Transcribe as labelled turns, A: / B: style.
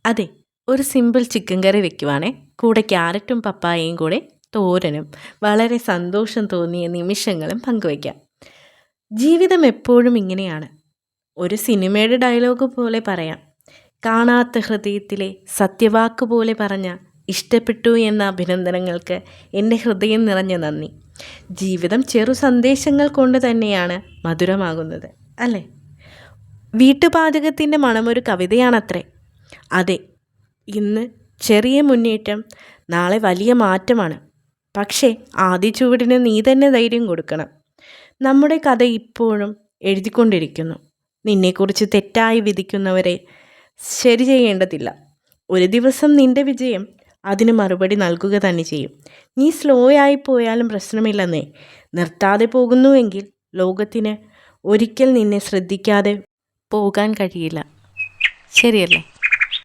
A: അതെ, ഒരു simple chicken കറി വെക്കുവാണേ. കൂടെ ക്യാരറ്റും പപ്പായയും കൂടെ തോരനും വളരെ സന്തോഷം തോന്നിയ നിമിഷങ്ങളും പങ്കുവയ്ക്കാം. ജീവിതം എപ്പോഴും ഇങ്ങനെയാണ്. ഒരു സിനിമയുടെ ഡയലോഗ് പോലെ പറയാം. കാണാത്ത ഹൃദയത്തിലെ സത്യവാക്ക് പോലെ പറഞ്ഞ ഇഷ്ടപ്പെട്ടു എന്ന അഭിനന്ദനങ്ങൾക്ക് എൻ്റെ ഹൃദയം നിറഞ്ഞ നന്ദി. ജീവിതം ചെറു സന്ദേശങ്ങൾ കൊണ്ട് തന്നെയാണ് മധുരമാകുന്നത്, അല്ലേ? വീട്ടുപാചകത്തിൻ്റെ മണമൊരു കവിതയാണത്രേ. അതെ, ഇന്ന് ചെറിയ മുന്നേറ്റം, നാളെ വലിയ മാറ്റമാണ്. പക്ഷേ ആദ്യ ചുവടിന് നീ തന്നെ ധൈര്യം കൊടുക്കണം. നമ്മുടെ കഥ ഇപ്പോഴും എഴുതിക്കൊണ്ടിരിക്കുന്നു. നിന്നെക്കുറിച്ച് തെറ്റായി വിധിക്കുന്നവരെ ശരി ചെയ്യേണ്ടതില്ല. ഒരു ദിവസം നിന്റെ വിജയം അതിന് മറുപടി നൽകുക തന്നെ ചെയ്യും. നീ സ്ലോ ആയി പോയാലും പ്രശ്നമില്ലെന്നേ. നിർത്താതെ പോകുന്നുവെങ്കിൽ ലോകത്തിന് ഒരിക്കൽ നിന്നെ ശ്രദ്ധിക്കാതെ പോകാൻ കഴിയില്ല. ശരിയല്ലേ?